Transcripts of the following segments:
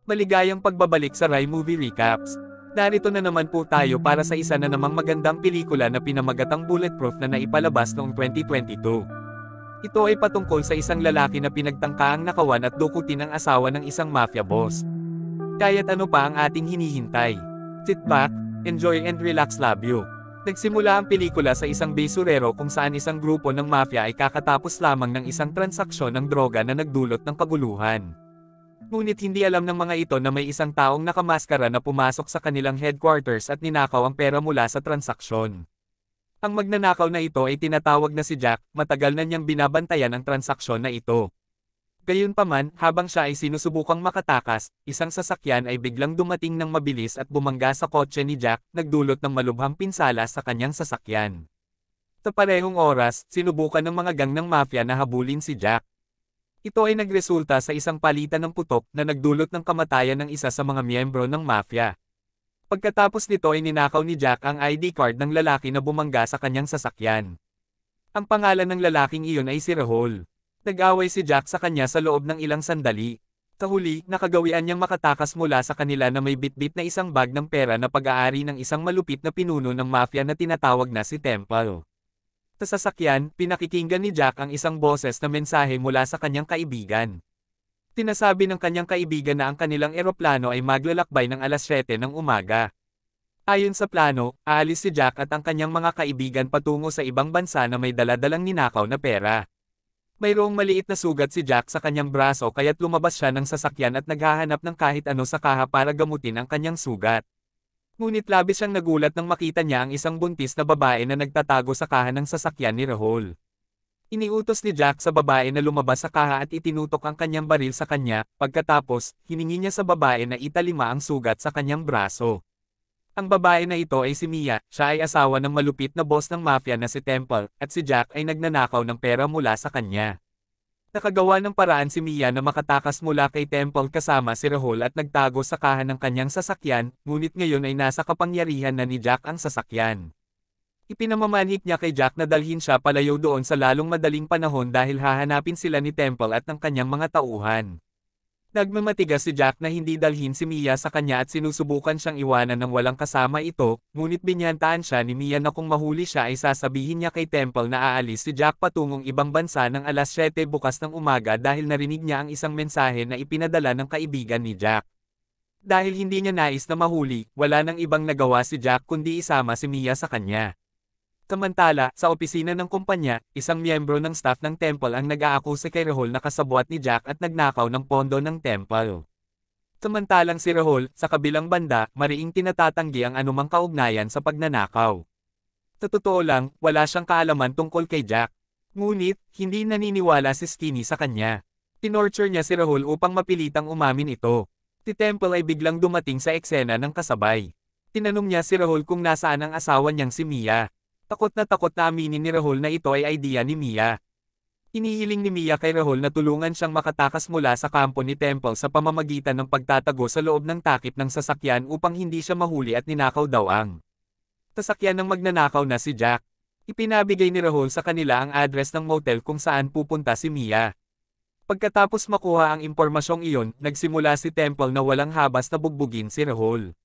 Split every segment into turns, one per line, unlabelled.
Maligayang pagbabalik sa Rai Movie Recaps. Narito na naman po tayo para sa isa na namang magandang pelikula na pinamagatang Bulletproof na naipalabas noong 2022. Ito ay patungkol sa isang lalaki na pinagtangkaang nakawan at dukutin ang asawa ng isang mafia boss. Kaya't ano pa ang ating hinihintay? Sit back, enjoy and relax, love you. Nagsimula ang pelikula sa isang basurero kung saan isang grupo ng mafia ay kakatapos lamang ng isang transaksyon ng droga na nagdulot ng kaguluhan. Ngunit hindi alam ng mga ito na may isang taong nakamaskara na pumasok sa kanilang headquarters at ninakaw ang pera mula sa transaksyon. Ang magnanakaw na ito ay tinatawag na si Jack, matagal na niyang binabantayan ang transaksyon na ito. Gayunpaman, habang siya ay sinusubukang makatakas, isang sasakyan ay biglang dumating ng mabilis at bumangga sa kotse ni Jack, nagdulot ng malubhang pinsala sa kanyang sasakyan. Sa parehong oras, sinubukan ng mga gang ng mafia na habulin si Jack. Ito ay nagresulta sa isang palitan ng putok na nagdulot ng kamatayan ng isa sa mga miyembro ng mafia. Pagkatapos nito ay ninakaw ni Jack ang ID card ng lalaki na bumangga sa kanyang sasakyan. Ang pangalan ng lalaking iyon ay si Rahul. Nag-away si Jack sa kanya sa loob ng ilang sandali. Sa huli, nakagawian niyang makatakas mula sa kanila na may bitbit na isang bag ng pera na pag-aari ng isang malupit na pinuno ng mafia na tinatawag na si Temple. Sa sasakyan, pinakikinggan ni Jack ang isang boses na mensahe mula sa kanyang kaibigan. Tinasabi ng kanyang kaibigan na ang kanilang eroplano ay maglalakbay ng alas 7 ng umaga. Ayon sa plano, aalis si Jack at ang kanyang mga kaibigan patungo sa ibang bansa na may dala-dalang ninakaw na pera. Mayroong maliit na sugat si Jack sa kanyang braso kaya't lumabas siya ng sasakyan at naghahanap ng kahit ano sa kaha para gamutin ang kanyang sugat. Ngunit labis siyang nagulat nang makita niya ang isang buntis na babae na nagtatago sa kaha ng sasakyan ni Rahul. Iniutos ni Jack sa babae na lumabas sa kaha at itinutok ang kanyang baril sa kanya, pagkatapos, hiningi niya sa babae na italima ang sugat sa kanyang braso. Ang babae na ito ay si Mia, siya ay asawa ng malupit na boss ng mafia na si Temple, at si Jack ay nagnanakaw ng pera mula sa kanya. Nakagawa ng paraan si Mia na makatakas mula kay Temple kasama si Rahul at nagtago sa kaha ng kanyang sasakyan, ngunit ngayon ay nasa kapangyarihan na ni Jack ang sasakyan. Ipinamamanhik niya kay Jack na dalhin siya palayo doon sa lalong madaling panahon dahil hahanapin sila ni Temple at ng kanyang mga tauhan. Nagmamatigas si Jack na hindi dalhin si Mia sa kanya at sinusubukan siyang iwanan ng walang kasama ito, ngunit binyantaan siya ni Mia na kung mahuli siya ay sasabihin niya kay Temple na aalis si Jack patungong ibang bansa ng alas 7 bukas ng umaga dahil narinig niya ang isang mensahe na ipinadala ng kaibigan ni Jack. Dahil hindi niya nais na mahuli, wala nang ibang nagawa si Jack kundi isama si Mia sa kanya. Samantala, sa opisina ng kumpanya, isang miyembro ng staff ng Temple ang nag-aakusa kay Rahul na kasabwat ni Jack at nagnakaw ng pondo ng Temple. Samantalang si Rahul, sa kabilang banda, mariing tinatatanggi ang anumang kaugnayan sa pagnanakaw. Sa totoo lang, wala siyang kaalaman tungkol kay Jack. Ngunit, hindi naniniwala si Skinny sa kanya. Tinorture niya si Rahul upang mapilitang umamin ito. Si Temple ay biglang dumating sa eksena ng kasabay. Tinanong niya si Rahul kung nasaan ang asawa niyang si Mia. Takot na aminin ni Rahul na ito ay idea ni Mia. Inihiling ni Mia kay Rahul na tulungan siyang makatakas mula sa kampo ni Temple sa pamamagitan ng pagtatago sa loob ng takip ng sasakyan upang hindi siya mahuli at ninakaw daw ang sasakyan ng magnanakaw na si Jack. Ipinabigay ni Rahul sa kanila ang address ng motel kung saan pupunta si Mia. Pagkatapos makuha ang impormasyong iyon, nagsimula si Temple na walang habas na bugbugin si Rahul.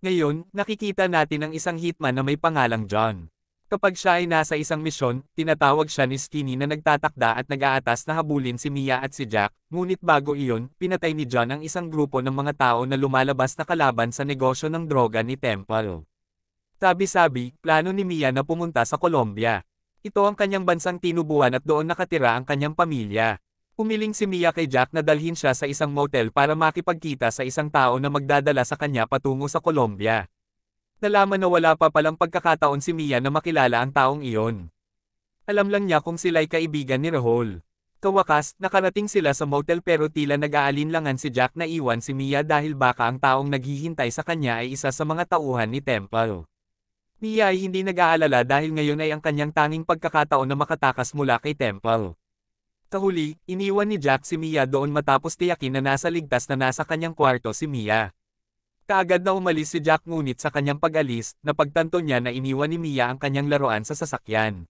Ngayon, nakikita natin ang isang hitman na may pangalang John. Kapag siya ay nasa isang misyon, tinatawag siya ni Skinny na nagtatakda at nag-aatas na habulin si Mia at si Jack, ngunit bago iyon, pinatay ni John ang isang grupo ng mga tao na lumalabas na kalaban sa negosyo ng droga ni Temple. Sabi-sabi, plano ni Mia na pumunta sa Colombia. Ito ang kanyang bansang tinubuan at doon nakatira ang kanyang pamilya. Umiling si Mia kay Jack na dalhin siya sa isang motel para makipagkita sa isang tao na magdadala sa kanya patungo sa Colombia. Nalaman na wala pa palang pagkakataon si Mia na makilala ang taong iyon. Alam lang niya kung sila'y kaibigan ni Rahul. Kawakas, nakarating sila sa motel pero tila nag-aalinlangan si Jack na iwan si Mia dahil baka ang taong naghihintay sa kanya ay isa sa mga tauhan ni Temple. Mia ay hindi nag-aalala dahil ngayon ay ang kanyang tanging pagkakataon na makatakas mula kay Temple. Sa huli, iniwan ni Jack si Mia doon matapos tiyakin na nasa ligtas na nasa kanyang kwarto si Mia. Kaagad na umalis si Jack ngunit sa kanyang pag-alis, napagtanto niya na iniwan ni Mia ang kanyang laruan sa sasakyan.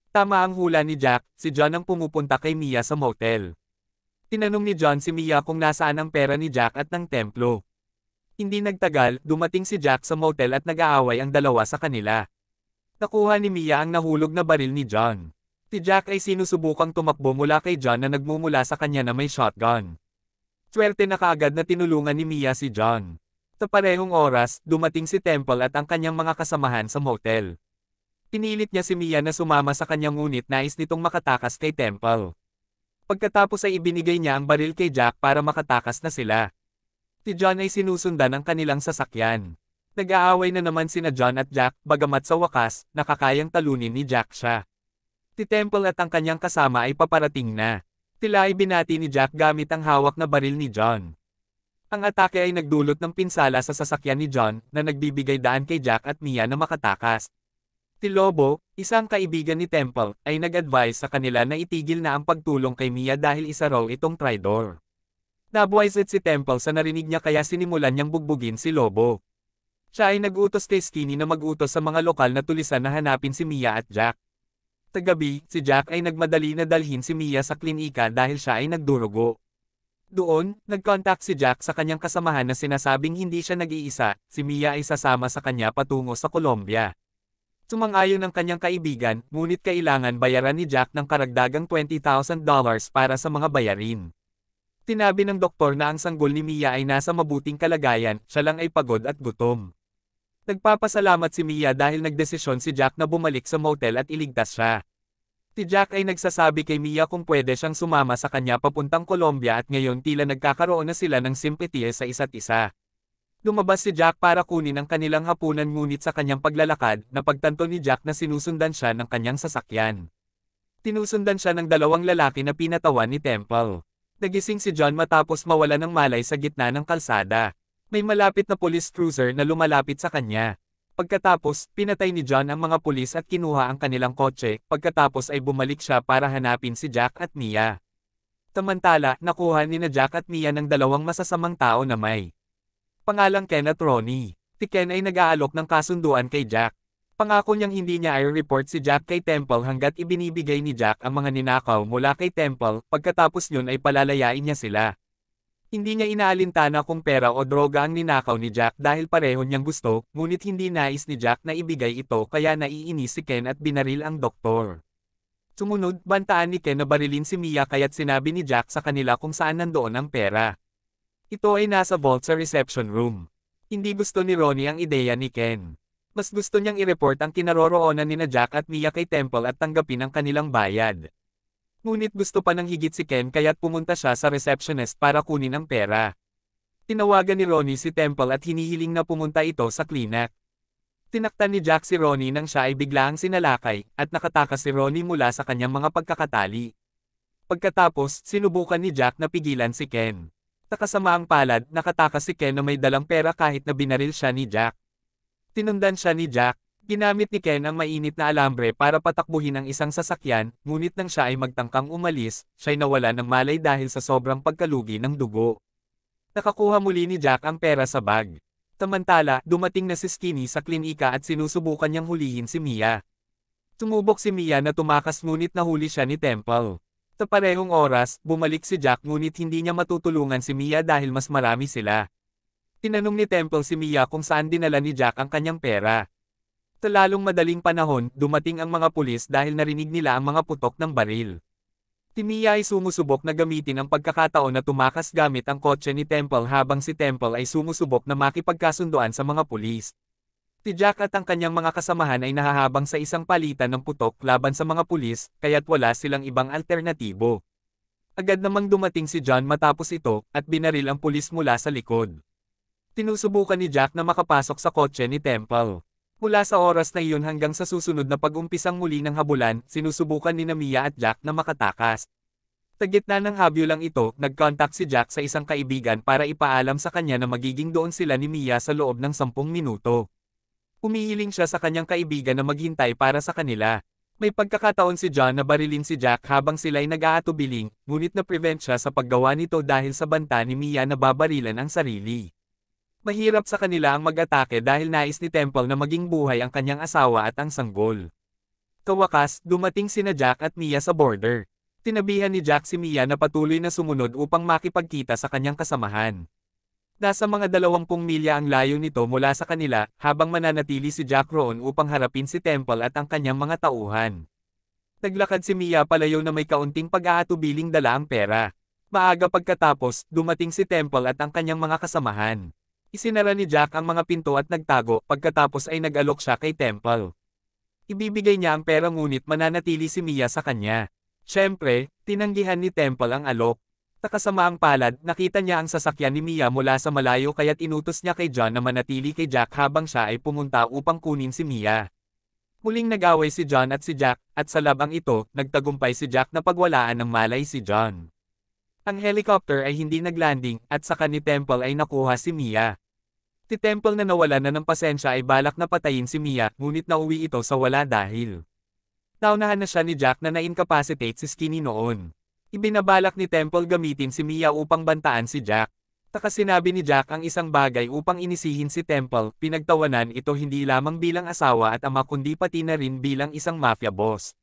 Tama ang hula ni Jack, si John ang pumupunta kay Mia sa motel. Tinanong ni John si Mia kung nasaan ang pera ni Jack at ng templo. Hindi nagtagal, dumating si Jack sa motel at nag-aaway ang dalawa sa kanila. Nakuha ni Mia ang nahulog na baril ni John. Si Jack ay sinusubukang tumakbo mula kay John na nagmumula sa kanya na may shotgun. Swerte na kaagad na tinulungan ni Mia si John. Sa parehong oras, dumating si Temple at ang kanyang mga kasamahan sa motel. Pinilit niya si Mia na sumama sa kanyang ngunit nais nitong makatakas kay Temple. Pagkatapos ay ibinigay niya ang baril kay Jack para makatakas na sila. Si John ay sinusundan ng kanilang sasakyan. Nag-aaway na naman sina John at Jack, bagamat sa wakas, nakakayang talunin ni Jack siya. Si Temple at ang kanyang kasama ay paparating na. Sila ay binati ni Jack gamit ang hawak na baril ni John. Ang atake ay nagdulot ng pinsala sa sasakyan ni John na nagbibigay daan kay Jack at Mia na makatakas. Si Lobo, isang kaibigan ni Temple, ay nag-advise sa kanila na itigil na ang pagtulong kay Mia dahil isa raw itong traidor. Nabuwisit si Temple sa narinig niya kaya sinimulan niyang bugbugin si Lobo. Siya ay nag-utos kay Skinny na mag-utos sa mga lokal na tulisan na hanapin si Mia at Jack. Sa gabi, si Jack ay nagmadali na dalhin si Mia sa klinika dahil siya ay nagdurugo. Doon, nag-contact si Jack sa kanyang kasamahan na sinasabing hindi siya nag-iisa, si Mia ay sasama sa kanya patungo sa Colombia. Sumang-ayon ng kanyang kaibigan, ngunit kailangan bayaran ni Jack ng karagdagang $20,000 para sa mga bayarin. Tinabi ng doktor na ang sanggol ni Mia ay nasa mabuting kalagayan, siya lang ay pagod at gutom. Nagpapasalamat si Mia dahil nagdesisyon si Jack na bumalik sa motel at iligtas siya. Si Jack ay nagsasabi kay Mia kung pwede siyang sumama sa kanya papuntang Colombia at ngayon tila nagkakaroon na sila ng simpatiya sa isa't isa. Lumabas si Jack para kunin ang kanilang hapunan ngunit sa kanyang paglalakad, napagtanto ni Jack na sinusundan siya ng kanyang sasakyan. Tinusundan siya ng dalawang lalaki na pinatawan ni Temple. Nagising si John matapos mawala ng malay sa gitna ng kalsada. May malapit na police cruiser na lumalapit sa kanya. Pagkatapos, pinatay ni John ang mga pulis at kinuha ang kanilang kotse, pagkatapos ay bumalik siya para hanapin si Jack at Mia. Samantala, nakuha ni na Jack at Mia ng dalawang masasamang tao na may pangalang Ken at Ronnie. Si Ken ay nag-aalok ng kasunduan kay Jack. Pangako niyang hindi niya i-report si Jack kay Temple hanggat ibinibigay ni Jack ang mga ninakaw mula kay Temple, pagkatapos yun ay palalayain niya sila. Hindi niya inaalintana kung pera o droga ang ninakaw ni Jack dahil pareho niyang gusto, ngunit hindi nais ni Jack na ibigay ito kaya naiinis si Ken at binaril ang doktor. Sumunod, bantaan ni Ken na barilin si Mia kaya't sinabi ni Jack sa kanila kung saan nandoon ang pera. Ito ay nasa vault sa reception room. Hindi gusto ni Ronnie ang ideya ni Ken. Mas gusto niyang i-report ang kinaroroonan ni na Jack at Mia kay Temple at tanggapin ang kanilang bayad. Ngunit gusto pa ng higit si Ken kaya't pumunta siya sa receptionist para kunin ang pera. Tinawagan ni Ronnie si Temple at hinihiling na pumunta ito sa klinik. Tinaktan ni Jack si Ronnie nang siya ay biglaang sinalakay, at nakatakas si Ronnie mula sa kanyang mga pagkakatali. Pagkatapos, sinubukan ni Jack na pigilan si Ken. Sa kasamaang palad, nakatakas si Ken na may dalang pera kahit na binaril siya ni Jack. Tinundan siya ni Jack. Ginamit ni Ken ang mainit na alambre para patakbuhin ang isang sasakyan, ngunit nang siya ay magtangkang umalis, siya'y nawala ng malay dahil sa sobrang pagkalugi ng dugo. Nakakuha muli ni Jack ang pera sa bag. Samantala, dumating na si Skinny sa klinika at sinusubukan niyang hulihin si Mia. Sumubok si Mia na tumakas ngunit nahuli siya ni Temple. Sa parehong oras, bumalik si Jack ngunit hindi niya matutulungan si Mia dahil mas marami sila. Tinanong ni Temple si Mia kung saan dinala ni Jack ang kanyang pera. Sa lalong madaling panahon, dumating ang mga pulis dahil narinig nila ang mga putok ng baril. Si Mia ay sumusubok na gamitin ang pagkakataon na tumakas gamit ang kotse ni Temple habang si Temple ay sumusubok na makipagkasunduan sa mga pulis. Si Jack at ang kanyang mga kasamahan ay nahahabang sa isang palitan ng putok laban sa mga pulis, kaya't wala silang ibang alternatibo. Agad namang dumating si John matapos ito, at binaril ang pulis mula sa likod. Tinusubukan ni Jack na makapasok sa kotse ni Temple. Mula sa oras na iyon hanggang sa susunod na pag-umpisang muli ng habulan, sinusubukan ni Mia at Jack na makatakas. Sa gitna ng habulang ito, nag-contact si Jack sa isang kaibigan para ipaalam sa kanya na magiging doon sila ni Mia sa loob ng 10 minuto. Umihiling siya sa kanyang kaibigan na maghintay para sa kanila. May pagkakataon si John na barilin si Jack habang sila'y nag-aatubiling, ngunit na-prevent siya sa paggawa nito dahil sa banta ni Mia na babarilan ang sarili. Mahirap sa kanila ang mag-atake dahil nais ni Temple na maging buhay ang kanyang asawa at ang sanggol. Sa wakas, dumating sina Jack at Mia sa border. Tinabihan ni Jack si Mia na patuloy na sumunod upang makipagkita sa kanyang kasamahan. Nasa mga 20 milya ang layo nito mula sa kanila, habang mananatili si Jack roon upang harapin si Temple at ang kanyang mga tauhan. Naglakad si Mia palayo na may kaunting pag-aatubiling dala ang pera. Maaga pagkatapos, dumating si Temple at ang kanyang mga kasamahan. Isinara ni Jack ang mga pinto at nagtago, pagkatapos ay nag-alok siya kay Temple. Ibibigay niya ang pera ngunit mananatili si Mia sa kanya. Siyempre, tinanggihan ni Temple ang alok. Takasamaang palad, nakita niya ang sasakyan ni Mia mula sa malayo kaya't inutos niya kay John na manatili kay Jack habang siya ay pumunta upang kunin si Mia. Muling nag-away si John at si Jack, at sa labang ito, nagtagumpay si Jack na pagwalaan ng malay si John. Ang helicopter ay hindi naglanding, at saka ni Temple ay nakuha si Mia. Si Temple na nawala na ng pasensya ay balak na patayin si Mia, ngunit nauwi ito sa wala dahil naunahan na siya ni Jack na na-incapacitate si Skinny noon. Ibinabalak ni Temple gamitin si Mia upang bantaan si Jack. Sinabi ni Jack ang isang bagay upang inisihin si Temple, pinagtawanan ito hindi lamang bilang asawa at ama kundi pati na rin bilang isang mafia boss.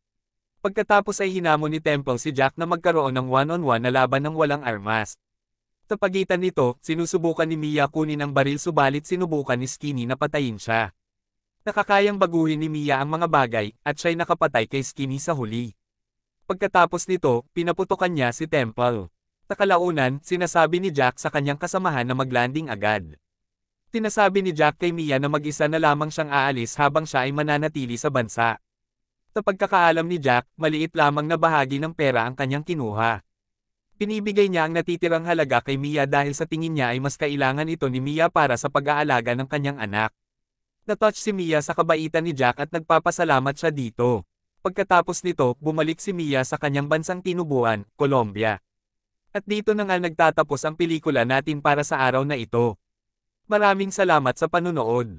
Pagkatapos ay hinamon ni Temple si Jack na magkaroon ng one-on-one na laban ng walang armas. Sa pagitan nito, sinusubukan ni Mia kunin ang baril subalit sinubukan ni Skinny na patayin siya. Nakakayang baguhin ni Mia ang mga bagay, at siya'y nakapatay kay Skinny sa huli. Pagkatapos nito, pinaputokan niya si Temple. Sa kalaunan, sinasabi ni Jack sa kanyang kasamahan na maglanding agad. Sinasabi ni Jack kay Mia na mag-isa na lamang siyang aalis habang siya ay mananatili sa bansa. Sa pagkakaalam ni Jack, maliit lamang na bahagi ng pera ang kanyang kinuha. Pinibigay niya ang natitirang halaga kay Mia dahil sa tingin niya ay mas kailangan ito ni Mia para sa pag-aalaga ng kanyang anak. Natouch si Mia sa kabaitan ni Jack at nagpapasalamat siya dito. Pagkatapos nito, bumalik si Mia sa kanyang bansang tinubuan, Colombia. At dito na nga nagtatapos ang pelikula natin para sa araw na ito. Maraming salamat sa panunood.